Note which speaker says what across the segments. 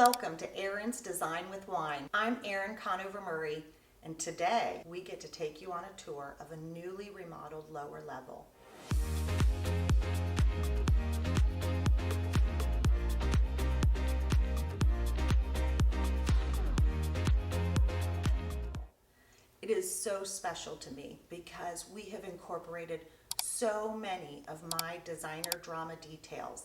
Speaker 1: Welcome to Erin's Design with Wine. I'm Erin Conover Murray, and today we get to take you on a tour of a newly remodeled lower level. It is so special to me because we have incorporated so many of my designer drama details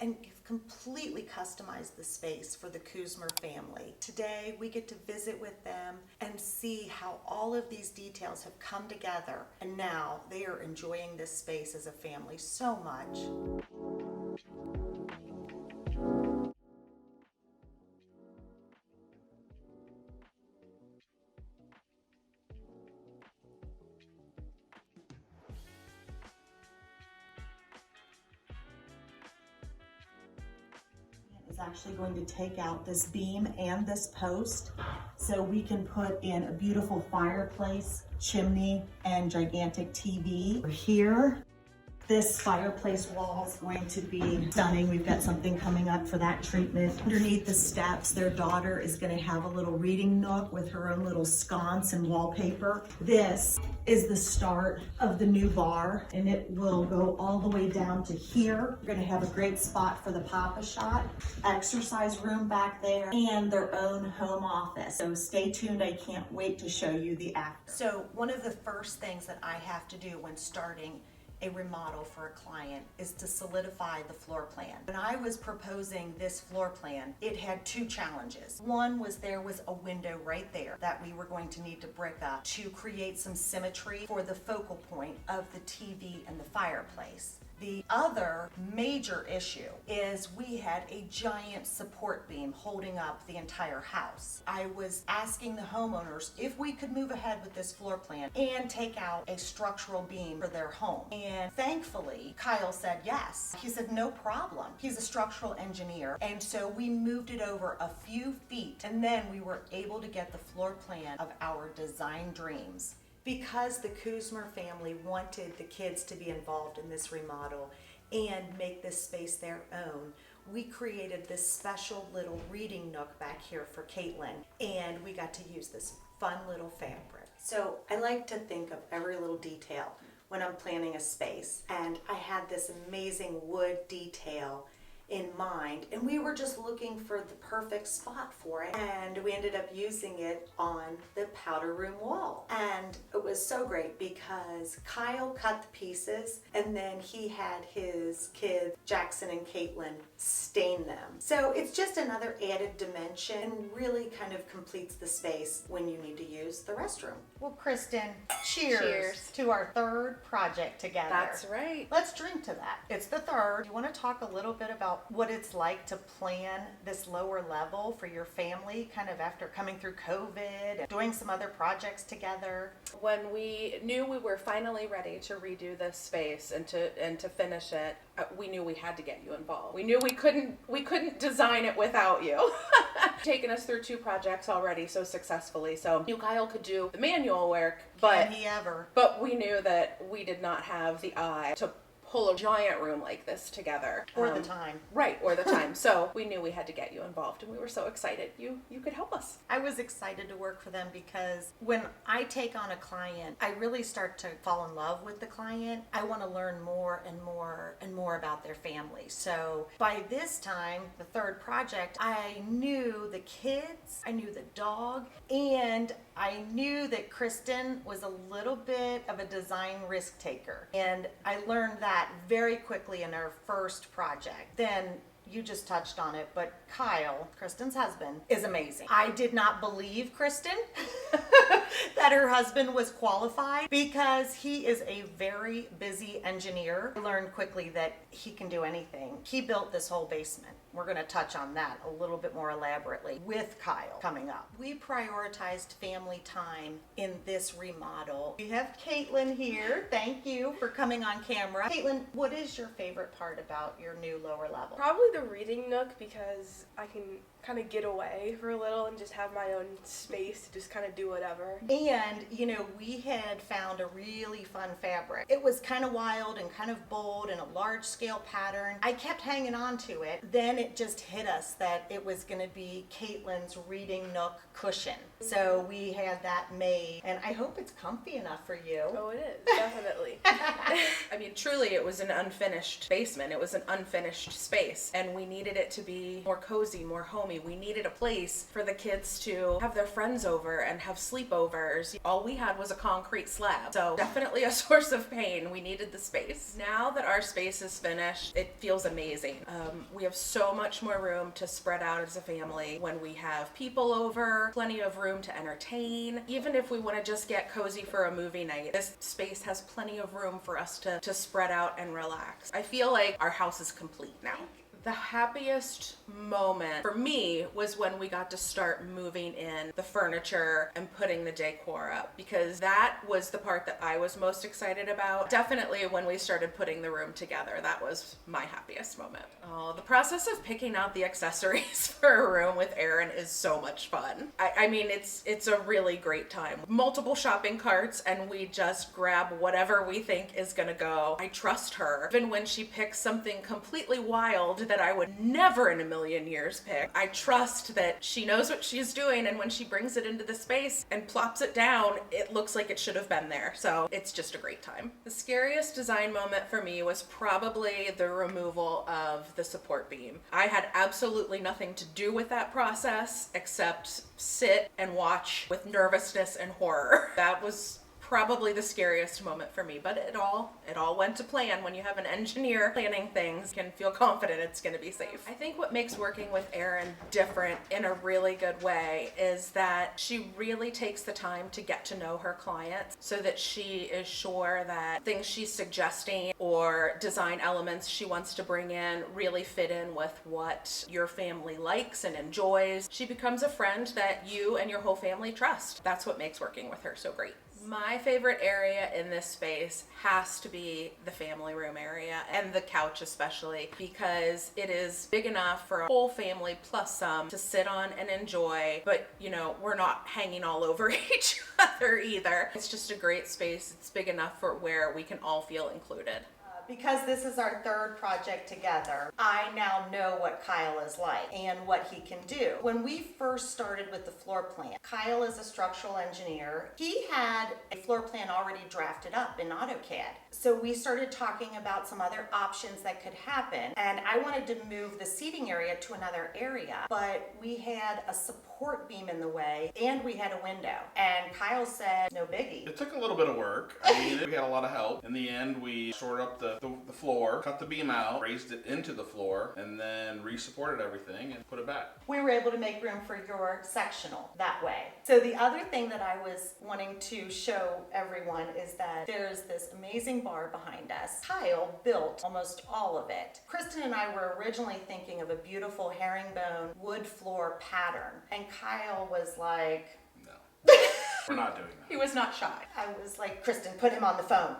Speaker 1: and have completely customized the space for the Conover family. Today we get to visit with them and see how all of these details have come together, and now they are enjoying this space as a family so much. Is actually going to take out this beam and this post so we can put in a beautiful fireplace, chimney, and gigantic TV. Here, this fireplace wall is going to be stunning. We've got something coming up for that treatment. Underneath the steps, their daughter is going to have a little reading nook with her own little sconce and wallpaper. This is the start of the new bar, and it will go all the way down to here. We're going to have a great spot for the Papa Shot, exercise room back there, and their own home office. So stay tuned. I can't wait to show you the after. So one of the first things that I have to do when starting a remodel for a client is to solidify the floor plan. When I was proposing this floor plan, it had two challenges. One was there was a window right there that we were going to need to brick up to create some symmetry for the focal point of the TV and the fireplace. The other major issue is we had a giant support beam holding up the entire house. I was asking the homeowners if we could move ahead with this floor plan and take out a structural beam for their home. And thankfully, Kyle said yes. He said no problem. He's a structural engineer. And so we moved it over a few feet, and then we were able to get the floor plan of our design dreams. Because the Conover family wanted the kids to be involved in this remodel and make this space their own, we created this special little reading nook back here for Caitlin, and we got to use this fun little fabric. So I like to think of every little detail when I'm planning a space, and I had this amazing wood detail in mind, and we were just looking for the perfect spot for it, and we ended up using it on the powder room wall. And it was so great because Kyle cut the pieces, and then he had his kids, Jackson and Caitlin, stain them. So it's just another added dimension and really kind of completes the space when you need to use the restroom. Well, Kristen, cheers to our third project together.
Speaker 2: That's right.
Speaker 1: Let's drink to that. It's the third. You want to talk a little bit about what it's like to plan this lower level for your family, kind of after coming through COVID and doing some other projects together?
Speaker 2: When we knew we were finally ready to redo this space and to finish it, we knew we had to get you involved. We knew we couldn't design it without you. Taken us through two projects already so successfully. So you, Kyle, could do the manual work, but
Speaker 1: Can he ever?
Speaker 2: But we knew that we did not have the eye to pull a giant room like this together.
Speaker 1: Or the time.
Speaker 2: Right, or the time. So we knew we had to get you involved, and we were so excited you could help us.
Speaker 1: I was excited to work for them because when I take on a client, I really start to fall in love with the client. I want to learn more and more and more about their family. So by this time, the third project, I knew the kids, I knew the dog, and I knew that Kristen was a little bit of a design risk taker. And I learned that very quickly in our first project. Then you just touched on it, but Kyle, Kristen's husband, is amazing. I did not believe Kristen that her husband was qualified because he is a very busy engineer. I learned quickly that he can do anything. He built this whole basement. We're going to touch on that a little bit more elaborately with Kyle coming up. We prioritized family time in this remodel. We have Caitlin here. Thank you for coming on camera. Caitlin, what is your favorite part about your new lower level?
Speaker 3: Probably the reading nook, because I can kind of get away for a little and just have my own space to just kind of do whatever.
Speaker 1: And, you know, we had found a really fun fabric. It was kind of wild and kind of bold and a large scale pattern. I kept hanging on to it. Then it just hit us that it was going to be Caitlin's reading Nook cushion. So we had that made, and I hope it's comfy enough for you.
Speaker 3: Oh, it is, definitely.
Speaker 2: I mean, truly, it was an unfinished basement. It was an unfinished space, and we needed it to be more cozy, more homey. We needed a place for the kids to have their friends over and have sleepovers. All we had was a concrete slab, so definitely a source of pain. We needed the space. Now that our space is finished, it feels amazing. We have so much more room to spread out as a family when we have people over, plenty of room to entertain. Even if we want to just get cozy for a movie night, this space has plenty of room for us to spread out and relax. I feel like our house is complete now. The happiest moment for me was when we got to start moving in the furniture and putting the decor up, because that was the part that I was most excited about. Definitely when we started putting the room together, that was my happiest moment. Oh, the process of picking out the accessories for a room with Erin is so much fun. I mean, it's a really great time. Multiple shopping carts, and we just grab whatever we think is gonna go. I trust her. Even when she picks something completely wild that I would never in a million years pick, I trust that she knows what she's doing, and when she brings it into the space and plops it down, it looks like it should have been there. So it's just a great time. The scariest design moment for me was probably the removal of the support beam. I had absolutely nothing to do with that process except sit and watch with nervousness and horror. That was probably the scariest moment for me, but it all went to plan. When you have an engineer planning things, you can feel confident it's going to be safe. I think what makes working with Erin different in a really good way is that she really takes the time to get to know her clients, so that she is sure that things she's suggesting or design elements she wants to bring in really fit in with what your family likes and enjoys. She becomes a friend that you and your whole family trust. That's what makes working with her so great. My favorite area in this space has to be the family room area, and the couch especially, because it is big enough for a whole family plus some to sit on and enjoy, but you know, we're not hanging all over each other either. It's just a great space. It's big enough for where we can all feel included.
Speaker 1: Because this is our third project together, I now know what Kyle is like and what he can do. When we first started with the floor plan, Kyle is a structural engineer. He had a floor plan already drafted up in AutoCAD. So we started talking about some other options that could happen, and I wanted to move the seating area to another area, but we had a support beam in the way and we had a window. And Kyle said, no biggie.
Speaker 4: It took a little bit of work. I mean, we had a lot of help. In the end, we shored up the floor, cut the beam out, raised it into the floor, and then re-supported everything and put it back.
Speaker 1: We were able to make room for your sectional that way. So the other thing that I was wanting to show everyone is that there's this amazing bar behind us. Kyle built almost all of it. Kristen and I were originally thinking of a beautiful herringbone wood floor pattern, and Kyle was like,
Speaker 4: No. We're not doing that.
Speaker 2: He was not shy.
Speaker 1: I was like, Kristen, put him on the phone.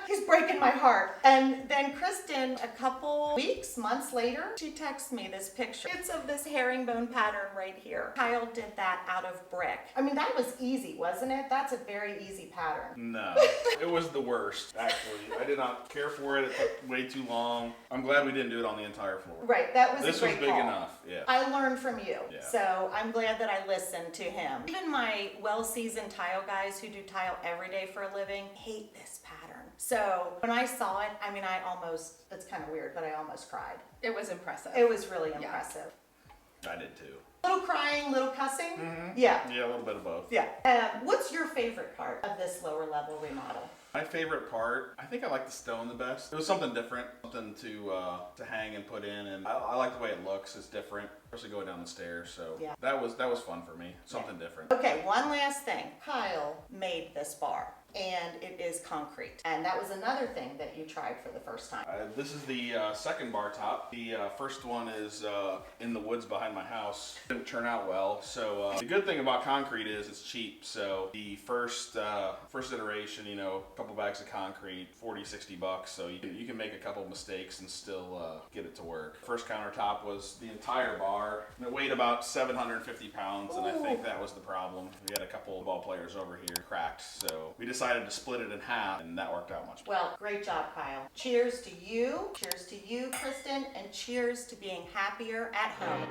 Speaker 1: He's breaking my heart. And then Kristen, a couple weeks, months later, she texts me this picture. It's of this herringbone pattern right here. Kyle did that out of brick. I mean, that was easy, wasn't it? That's a very easy pattern.
Speaker 4: No. It was the worst, actually. I did not care for it. It took way too long. I'm glad we didn't do it on the entire floor.
Speaker 1: Right, that was
Speaker 4: This
Speaker 1: a great
Speaker 4: was big
Speaker 1: call.
Speaker 4: enough, yeah.
Speaker 1: I learned from you,
Speaker 4: Yeah.
Speaker 1: so I'm glad that I listened to him. Even my well-seasoned tile guys who do tile every day for a living hate this pattern. So when I saw it, I mean, it's kind of weird, but I almost cried.
Speaker 2: It was impressive.
Speaker 1: It was really impressive.
Speaker 4: I did too.
Speaker 1: Little crying, little cussing.
Speaker 4: Mm-hmm.
Speaker 1: Yeah.
Speaker 4: Yeah, a little bit of both.
Speaker 1: Yeah. What's your favorite part of this lower level remodel?
Speaker 4: My favorite part, I think I like the stone the best. It was something different, something to hang and put in, and I like the way it looks. It's different, especially going down the stairs. So
Speaker 1: Yeah.
Speaker 4: that was fun for me. Something different.
Speaker 1: Okay, one last thing. Kyle made this bar. and it is concrete. And that was another thing that you tried for the first time.
Speaker 4: This is the second bar top. The first one is in the woods behind my house. Didn't turn out well. So the good thing about concrete is it's cheap. So the first iteration, you know, a couple bags of concrete, 40, 60 bucks. So you can make a couple mistakes and still get it to work. First countertop was the entire bar. And it weighed about 750 pounds, and I think that was the problem. We had a couple of ball players over here cracked, so we decided to split it in half, and that worked out much better.
Speaker 1: Well, great job, Kyle. Cheers to you, Kristen, and cheers to being happier at home.